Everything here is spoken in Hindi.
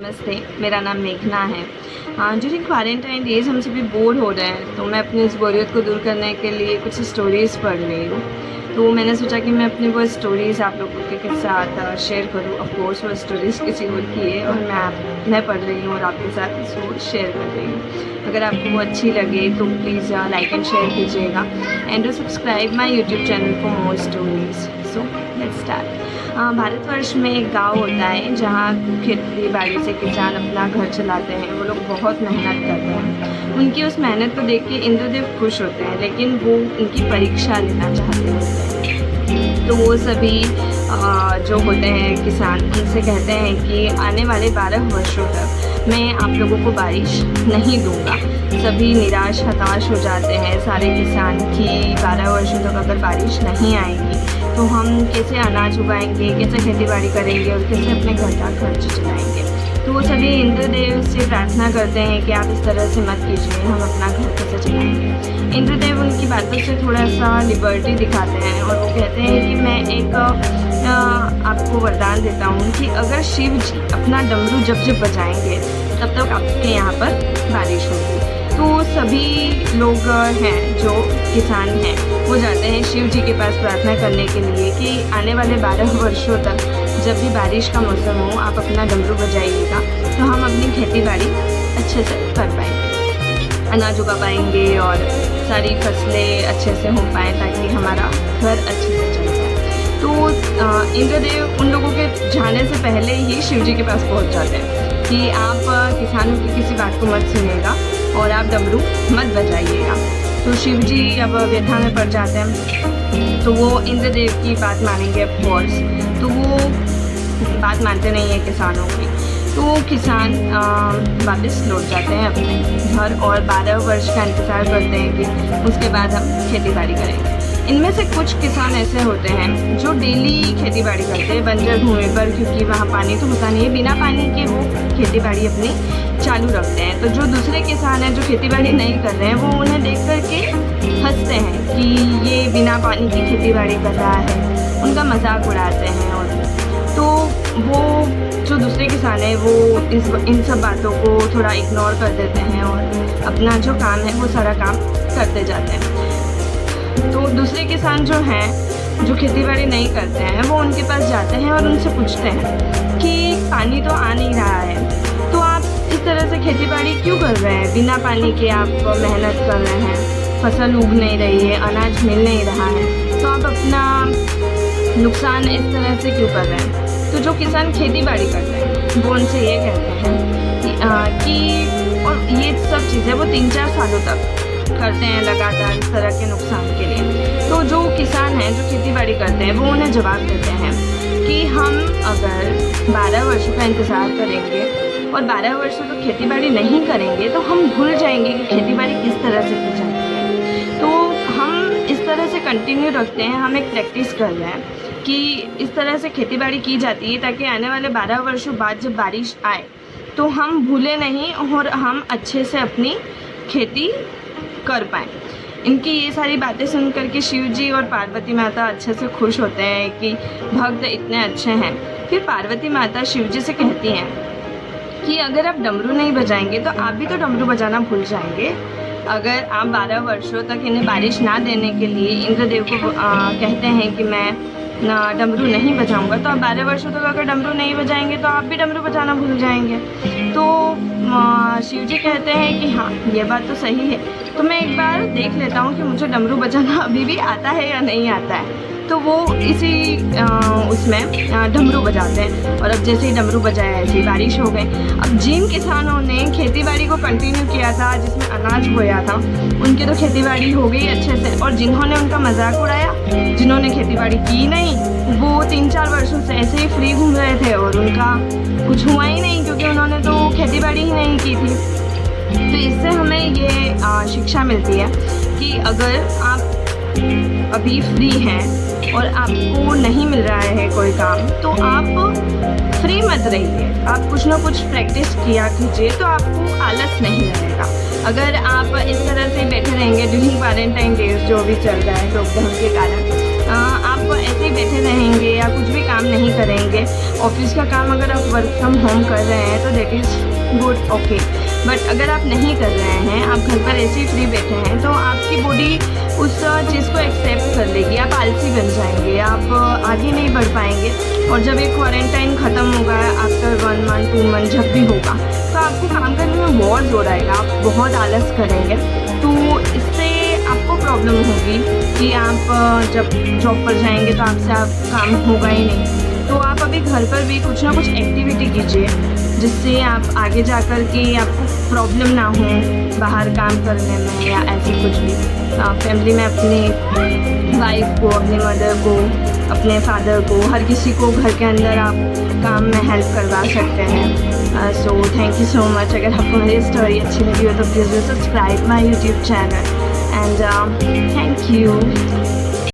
नमस्ते, मेरा नाम मेघना है। ड्यूरिंग क्वारंटाइन डेज हम सभी बोर हो रहे हैं, तो मैं अपनी इस बोरियत को दूर करने के लिए कुछ स्टोरीज़ पढ़ रही हूँ। तो मैंने सोचा कि मैं अपनी वो स्टोरीज़ आप लोगों के साथ शेयर करूँ। ऑफ कोर्स वो स्टोरीज़ किसी और की है और मैं पढ़ रही हूँ और आपके साथ इसको शेयर कर रही हूँ। अगर आपको वो अच्छी लगे तो प्लीज़ लाइक एंड शेयर कीजिएगा and do subscribe my YouTube channel for more stories. So let's start. Bharatvarsh में एक गांव होता है जहां खेती बाड़ी से किसान अपना घर चलाते हैं। वो लोग बहुत मेहनत करते हैं। उनकी उस मेहनत को देख के इंद्रदेव खुश होते हैं, लेकिन वो उनकी परीक्षा लेना चाहते हैं। तो वो सभी जो होते हैं किसान, उनसे कहते हैं कि आने वाले 12 वर्षों तक मैं आप लोगों को बारिश नहीं दूंगा। सभी निराश हताश हो जाते हैं सारे किसान कि 12 वर्षों तक अगर बारिश नहीं आएगी तो हम कैसे अनाज उगाएंगे, कैसे खेती बाड़ी करेंगे और कैसे अपने घर का खर्च चलाएंगे। तो वो सभी इंद्रदेव से प्रार्थना करते हैं कि आप इस तरह से मत कीजिए, हम अपना घर कैसे चलाएंगे। इंद्रदेव उनकी बातों से थोड़ा सा लिबर्टी दिखाते हैं और वो कहते हैं कि मैं एक आपको वरदान देता हूँ कि अगर शिव जी अपना डमरू जब जब बजाएंगे तब तक आपके यहाँ पर बारिश होगी। तो सभी लोग हैं जो किसान हैं वो जाते हैं शिव जी के पास प्रार्थना करने के लिए कि आने वाले 12 वर्षों तक जब भी बारिश का मौसम हो आप अपना डमरू बजाइएगा तो हम अपनी खेती बाड़ी अच्छे से कर पाएंगे, अनाज उगा पाएंगे और सारी फसलें अच्छे से हो पाएँ ताकि हमारा घर अच्छे से चल पाए। तो इंद्रदेव उन लोगों के जाने से पहले ही शिव जी के पास पहुंच जाते हैं कि आप किसानों की किसी बात को मत सुनिएगा और आप डमरू मत बजाइएगा। तो शिव जी अब व्यथा में पड़ जाते हैं, तो वो इंद्रदेव की बात मानेंगे ऑफ कोर्स। तो वो बात मानते नहीं है किसानों की। तो किसान वापस लौट जाते हैं अपने घर और 12 वर्ष का इंतज़ार करते हैं कि उसके बाद हम खेती बाड़ी करेंगे। इनमें से कुछ किसान ऐसे होते हैं जो डेली खेती बाड़ी करते हैं बंजर भूमि पर, क्योंकि वहाँ पानी तो होता नहीं है। बिना पानी के वो खेती बाड़ी अपनी चालू रखते हैं। तो जो दूसरे किसान हैं जो खेती बाड़ी नहीं कर रहे हैं वो उन्हें देख कर के हंसते हैं कि ये बिना पानी की खेती बाड़ी कर रहा है, उनका मजाक उड़ाते हैं। और तो वो जो दूसरे किसान हैं वो इन सब बातों को थोड़ा इग्नोर कर देते हैं और अपना जो काम है वो सारा काम करते जाते हैं। तो दूसरे किसान जो हैं जो खेती बाड़ी नहीं करते हैं वो उनके पास जाते हैं और उनसे पूछते हैं कि पानी तो आ नहीं रहा है, तो आप इस तरह से खेती बाड़ी क्यों कर रहे हैं? बिना पानी के आप मेहनत कर रहे हैं, फसल उग नहीं रही है, अनाज मिल नहीं रहा है, तो आप अपना नुकसान इस तरह से क्यों कर रहे हैं? तो जो किसान खेती बाड़ी करते हैं वो उनसे ये कहते हैं कि और ये सब चीज़ें वो 3-4 सालों तक करते हैं लगातार इस तरह के नुकसान के लिए। तो जो किसान हैं जो खेती बाड़ी करते हैं वो उन्हें जवाब देते हैं कि हम अगर 12 वर्षों का इंतज़ार करेंगे और 12 वर्षों तक खेती बाड़ी नहीं करेंगे तो हम भूल जाएंगे कि खेती बाड़ी किस तरह से की जाती है। तो हम इस तरह से कंटिन्यू रखते हैं, हम एक प्रैक्टिस कर रहे हैं कि इस तरह से खेती बाड़ी की जाती है ताकि आने वाले 12 वर्षों बाद जब बारिश आए तो हम भूले नहीं और हम अच्छे से अपनी खेती कर पाएँ। इनकी ये सारी बातें सुन करके शिव जी और पार्वती माता अच्छे से खुश होते हैं कि भक्त इतने अच्छे हैं। फिर पार्वती माता शिव जी से कहती हैं कि अगर आप डमरू नहीं बजाएंगे तो आप भी तो डमरू बजाना भूल जाएंगे। अगर आप 12 वर्षों तक इन्हें बारिश ना देने के लिए इंद्रदेव को कहते हैं कि मैं डमरू नहीं बजाऊंगा, तो आप 12 वर्षों तक अगर डमरू नहीं बजाएंगे तो आप भी डमरू बजाना भूल जाएंगे। तो शिव जी कहते हैं कि हाँ ये बात तो सही है, तो मैं एक बार देख लेता हूँ कि मुझे डमरू बजाना अभी भी आता है या नहीं आता है। तो वो इसी उसमें डमरू बजाते हैं और अब जैसे ही डमरू बजाया ऐसी बारिश हो गई। अब जिन किसानों ने खेती बाड़ी को कंटिन्यू किया था, जिसमें अनाज बोया था, उनकी तो खेती बाड़ी हो गई अच्छे से, और जिन्होंने उनका मजाक उड़ाया, जिन्होंने खेती बाड़ी की नहीं, वो 3-4 वर्षों से ऐसे ही फ्री घूम रहे थे और उनका कुछ हुआ ही नहीं क्योंकि उन्होंने तो खेती बाड़ी ही नहीं की थी। तो इससे हमें ये शिक्षा मिलती है कि अगर आप अभी फ्री हैं और आपको नहीं मिल रहा है कोई काम तो आप फ्री मत रहिए, आप कुछ ना कुछ प्रैक्टिस किया कीजिए तो आपको आलस नहीं लगेगा। अगर आप इस तरह से बैठे रहेंगे ड्यूरिंग क्वारंटाइन डेज जो भी चल रहा है लॉकडाउन के कारण, आप ऐसे ही बैठे रहेंगे या कुछ भी काम नहीं करेंगे, ऑफिस का काम अगर आप वर्क फ्रॉम होम कर रहे हैं तो that is good, okay. But अगर आप नहीं कर रहे हैं, आप घर पर ऐसे ही फ्री बैठे हैं, तो आपकी बॉडी उस चीज़ को एक्सेप्ट कर लेगी, आप आलसी बन जाएंगे, आप आगे नहीं बढ़ पाएंगे। और जब ये क्वारंटाइन ख़त्म होगा आफ्टर 1 मंथ 2 मंथ जब भी होगा, तो आपको काम करने में बहुत ज़ोर आएगा, आप बहुत आलस करेंगे। तो इससे आपको प्रॉब्लम होगी कि आप जब जॉब पर जाएंगे तो आपसे आप काम होगा ही नहीं। तो आप अभी घर पर भी कुछ ना कुछ एक्टिविटी कीजिए जिससे आप आगे जाकर के आपको प्रॉब्लम ना हो बाहर काम करने में या ऐसे कुछ भी। फैमिली में अपनी वाइफ को, अपने मदर को, अपने फादर को, हर किसी को घर के अंदर आप काम में हेल्प करवा सकते हैं। So thank you so much. अगर आपको मेरी स्टोरी अच्छी लगी हो तो please subscribe my YouTube channel and thank you.